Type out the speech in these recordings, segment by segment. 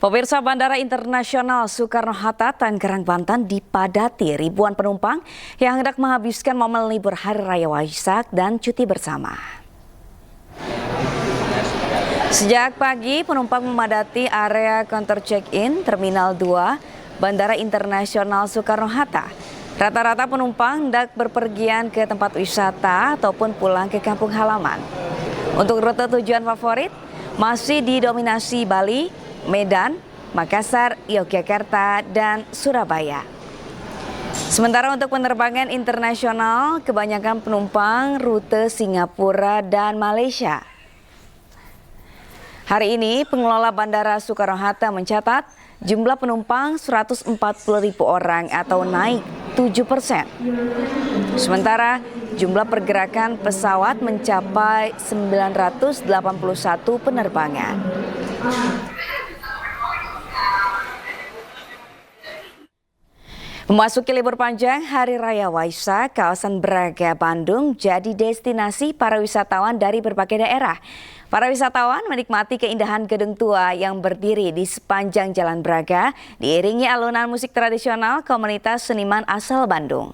Pemirsa, Bandara Internasional Soekarno-Hatta, Tangerang, Banten dipadati ribuan penumpang yang hendak menghabiskan momen libur Hari Raya Waisak dan cuti bersama. Sejak pagi, penumpang memadati area counter check-in Terminal 2 Bandara Internasional Soekarno-Hatta. Rata-rata penumpang hendak berpergian ke tempat wisata ataupun pulang ke kampung halaman. Untuk rute tujuan favorit masih didominasi Bali, Medan, Makassar, Yogyakarta, dan Surabaya. Sementara untuk penerbangan internasional, kebanyakan penumpang rute Singapura dan Malaysia. Hari ini, pengelola Bandara Soekarno-Hatta mencatat jumlah penumpang 140.000 orang atau naik 7%. Sementara jumlah pergerakan pesawat mencapai 981 penerbangan. Memasuki libur panjang Hari Raya Waisak, kawasan Braga, Bandung jadi destinasi para wisatawan dari berbagai daerah. Para wisatawan menikmati keindahan gedung tua yang berdiri di sepanjang Jalan Braga, diiringi alunan musik tradisional komunitas seniman asal Bandung.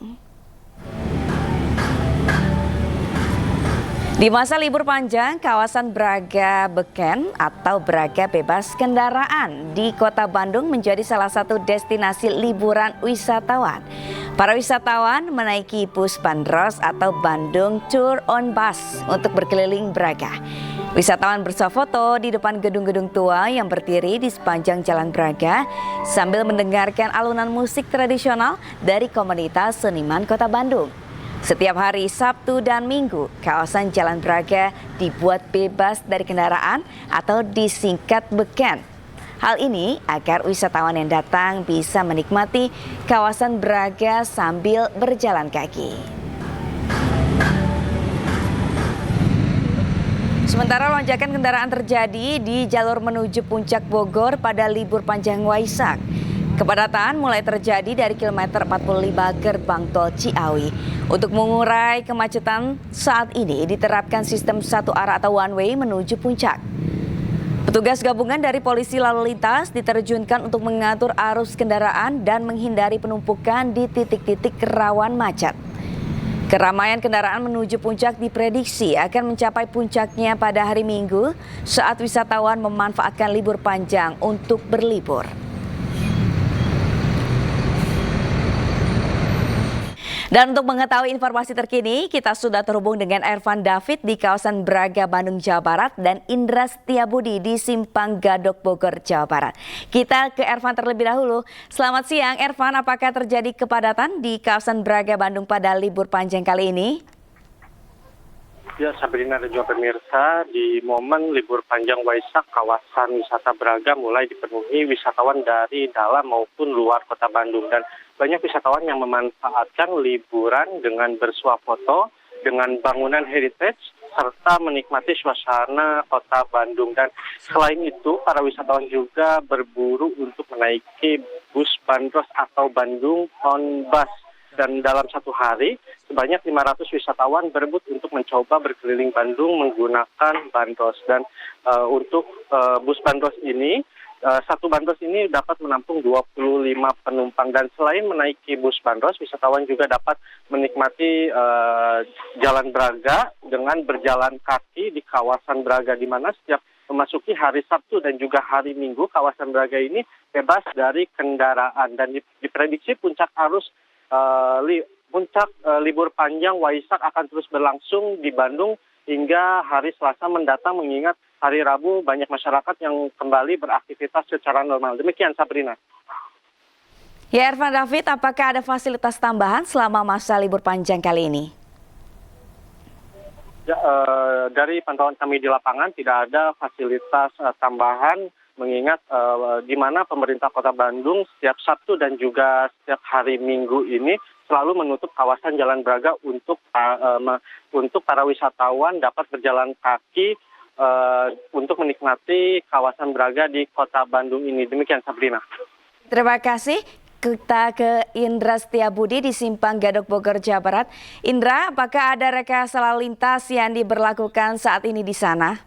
Di masa libur panjang, kawasan Braga Beken atau Braga Bebas Kendaraan di Kota Bandung menjadi salah satu destinasi liburan wisatawan. Para wisatawan menaiki bus bandros atau Bandung Tour on Bus untuk berkeliling Braga. Wisatawan bersuah foto di depan gedung-gedung tua yang berdiri di sepanjang Jalan Braga sambil mendengarkan alunan musik tradisional dari komunitas seniman Kota Bandung. Setiap hari Sabtu dan Minggu, kawasan Jalan Braga dibuat bebas dari kendaraan atau disingkat Beken. Hal ini agar wisatawan yang datang bisa menikmati kawasan Braga sambil berjalan kaki. Sementara lonjakan kendaraan terjadi di jalur menuju Puncak Bogor pada libur panjang Waisak. Kepadatan mulai terjadi dari kilometer 45 gerbang tol Ciawi. Untuk mengurai kemacetan saat ini diterapkan sistem satu arah atau one way menuju puncak. Petugas gabungan dari polisi lalu lintas diterjunkan untuk mengatur arus kendaraan dan menghindari penumpukan di titik-titik rawan macet. Keramaian kendaraan menuju puncak diprediksi akan mencapai puncaknya pada hari Minggu saat wisatawan memanfaatkan libur panjang untuk berlibur. Dan untuk mengetahui informasi terkini, kita sudah terhubung dengan Ervan David di kawasan Braga, Bandung, Jawa Barat dan Indra Setiabudi di Simpang Gadok, Bogor, Jawa Barat. Kita ke Ervan terlebih dahulu. Selamat siang Ervan, apakah terjadi kepadatan di kawasan Braga, Bandung pada libur panjang kali ini? Ya, Sabrina dan juga pemirsa, di momen libur panjang Waisak, kawasan wisata Braga mulai dipenuhi wisatawan dari dalam maupun luar kota Bandung. Dan banyak wisatawan yang memanfaatkan liburan dengan bersuah foto dengan bangunan heritage serta menikmati suasana kota Bandung. Dan selain itu, para wisatawan juga berburu untuk menaiki bus bandros atau Bandung on Bus. Dan dalam satu hari, sebanyak 500 wisatawan berebut untuk mencoba berkeliling Bandung menggunakan bandros. Dan untuk bus bandros ini, satu bandros ini dapat menampung 25 penumpang. Dan selain menaiki bus bandros, wisatawan juga dapat menikmati Jalan Braga dengan berjalan kaki di kawasan Braga, di mana setiap memasuki hari Sabtu dan juga hari Minggu, kawasan Braga ini bebas dari kendaraan. Dan diprediksi puncak libur panjang Waisak akan terus berlangsung di Bandung hingga hari Selasa mendatang, mengingat hari Rabu banyak masyarakat yang kembali beraktivitas secara normal. Demikian Sabrina. Ya, Ervan David, apakah ada fasilitas tambahan selama masa libur panjang kali ini? Ya, dari pantauan kami di lapangan tidak ada fasilitas tambahan, mengingat di mana pemerintah Kota Bandung setiap Sabtu dan juga setiap hari Minggu ini selalu menutup kawasan Jalan Braga untuk para wisatawan dapat berjalan kaki untuk menikmati kawasan Braga di Kota Bandung ini. Demikian Sabrina. Terima kasih. Kita ke Indra Setiabudi di Simpang Gadok, Bogor, Jawa Barat. Indra, apakah ada rekayasa lalu lintas yang diberlakukan saat ini di sana?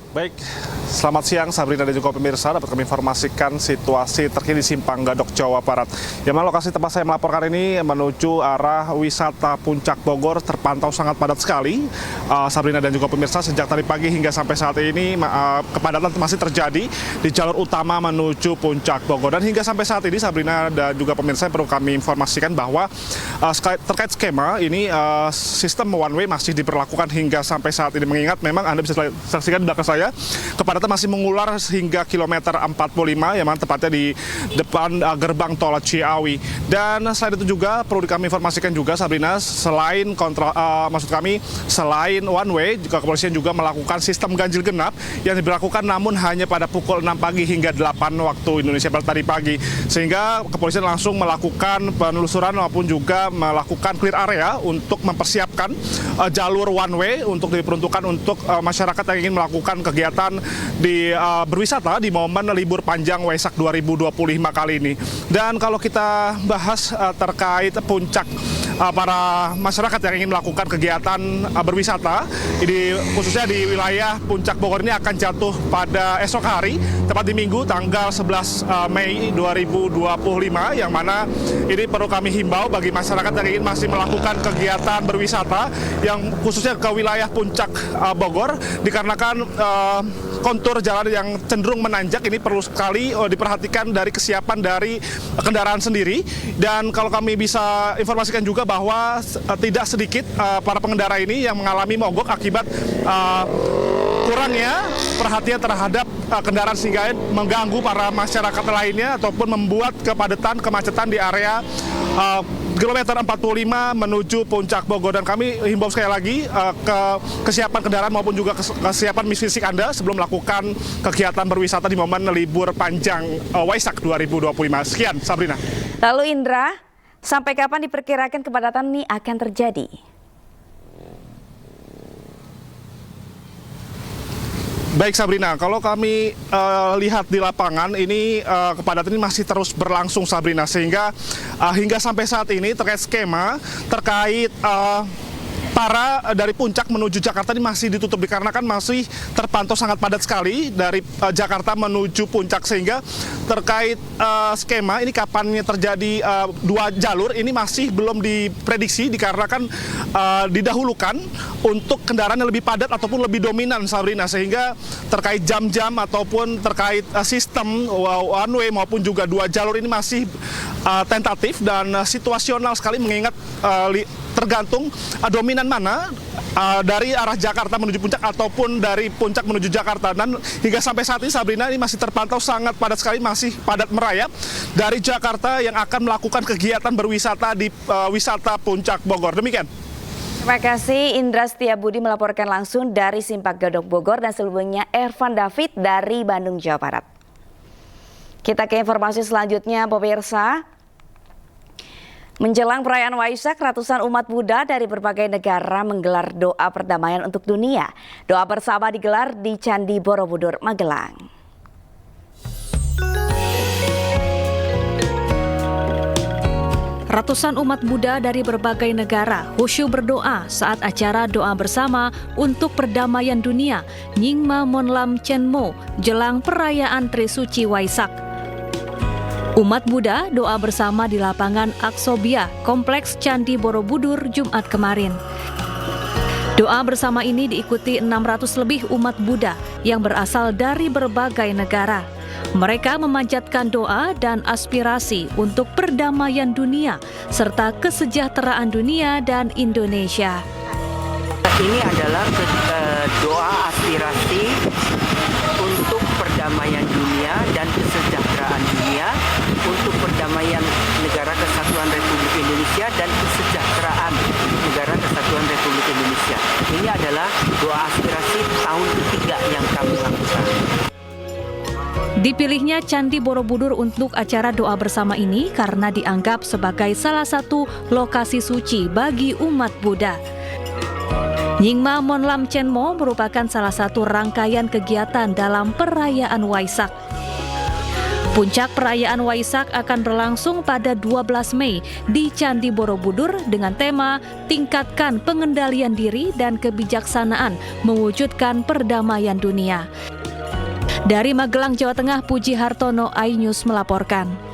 Baik, selamat siang Sabrina dan juga pemirsa. Dapat kami informasikan situasi terkini Simpang Gadok, Jawa Barat. Yang mana lokasi tempat saya melaporkan ini menuju arah wisata Puncak Bogor terpantau sangat padat sekali. Sabrina dan juga pemirsa, sejak tadi pagi hingga sampai saat ini kepadatan masih terjadi di jalur utama menuju Puncak Bogor. Dan hingga sampai saat ini Sabrina dan juga pemirsa perlu kami informasikan bahwa terkait skema ini sistem one way masih diberlakukan hingga sampai saat ini. Mengingat memang Anda bisa saksikan di belakang saya, kepadatan masih mengular hingga kilometer 45 yang mana tepatnya di depan gerbang tol Ciawi. Dan selain itu juga perlu kami informasikan juga Sabrina, selain selain one way, juga kepolisian juga melakukan sistem ganjil genap yang diberlakukan namun hanya pada pukul 6 pagi hingga 8 waktu Indonesia Barat tadi pagi. Sehingga kepolisian langsung melakukan penelusuran maupun juga melakukan clear area untuk mempersiapkan jalur one way untuk diperuntukkan untuk masyarakat yang ingin melakukan kegiatan di berwisata di momen libur panjang Waisak 2025 kali ini. Dan kalau kita bahas terkait puncak para masyarakat yang ingin melakukan kegiatan berwisata, ini khususnya di wilayah Puncak Bogor ini akan jatuh pada esok hari, tepat di Minggu tanggal 11 Mei 2025, yang mana ini perlu kami himbau bagi masyarakat yang ingin masih melakukan kegiatan berwisata yang khususnya ke wilayah Puncak Bogor, dikarenakan kontur jalan yang cenderung menanjak. Ini perlu sekali diperhatikan dari kesiapan dari kendaraan sendiri. Dan kalau kami bisa informasikan juga bahwa tidak sedikit para pengendara ini yang mengalami mogok akibat kurangnya perhatian terhadap kendaraan sehingga mengganggu para masyarakat lainnya ataupun membuat kepadatan kemacetan di area kilometer 45 menuju Puncak Bogor. Dan kami himbau sekali lagi kesiapan kendaraan maupun juga kesiapan fisik Anda sebelum melakukan kegiatan berwisata di momen libur panjang Waisak 2025. Sekian, Sabrina. Lalu Indra, sampai kapan diperkirakan kepadatan ini akan terjadi? Baik Sabrina, kalau kami lihat di lapangan ini kepadatan ini masih terus berlangsung Sabrina, sehingga hingga sampai saat ini terkait skema terkait para dari Puncak menuju Jakarta ini masih ditutup dikarenakan masih terpantau sangat padat sekali dari Jakarta menuju Puncak. Sehingga terkait skema ini kapannya terjadi dua jalur ini masih belum diprediksi dikarenakan didahulukan untuk kendaraan yang lebih padat ataupun lebih dominan Sabrina. Sehingga terkait jam-jam ataupun terkait sistem one way maupun juga dua jalur ini masih tentatif dan situasional sekali, mengingat tergantung dominan mana dari arah Jakarta menuju Puncak ataupun dari Puncak menuju Jakarta. Dan hingga sampai saat ini Sabrina ini masih terpantau sangat padat sekali, masih padat merayap dari Jakarta yang akan melakukan kegiatan berwisata di wisata Puncak Bogor. Demikian. Terima kasih Indra Setiabudi melaporkan langsung dari Simpang Gadok Bogor, dan sebelumnya Ervan David dari Bandung, Jawa Barat. Kita ke informasi selanjutnya, pemirsa. Menjelang perayaan Waisak, ratusan umat Buddha dari berbagai negara menggelar doa perdamaian untuk dunia. Doa bersama digelar di Candi Borobudur, Magelang. Ratusan umat Buddha dari berbagai negara khusyuk berdoa saat acara doa bersama untuk perdamaian dunia Nyingma Monlam Chenmo jelang perayaan Trisuci Waisak. Umat Buddha doa bersama di lapangan Aksobia, Kompleks Candi Borobudur, Jumat kemarin. Doa bersama ini diikuti 600 lebih umat Buddha yang berasal dari berbagai negara. Mereka memanjatkan doa dan aspirasi untuk perdamaian dunia serta kesejahteraan dunia dan Indonesia. Ini adalah doa aspirasi untuk perdamaian dunia dan kesejahteraan dunia, untuk perdamaian Negara Kesatuan Republik Indonesia dan kesejahteraan Negara Kesatuan Republik Indonesia. Ini adalah doa aspirasi tahun ketiga yang kami lakukan. Dipilihnya Candi Borobudur untuk acara doa bersama ini karena dianggap sebagai salah satu lokasi suci bagi umat Buddha. Nyingma Monlam Chenmo merupakan salah satu rangkaian kegiatan dalam perayaan Waisak. Puncak perayaan Waisak akan berlangsung pada 12 Mei di Candi Borobudur dengan tema Tingkatkan Pengendalian Diri dan Kebijaksanaan Mewujudkan Perdamaian Dunia. Dari Magelang, Jawa Tengah, Puji Hartono, iNews melaporkan.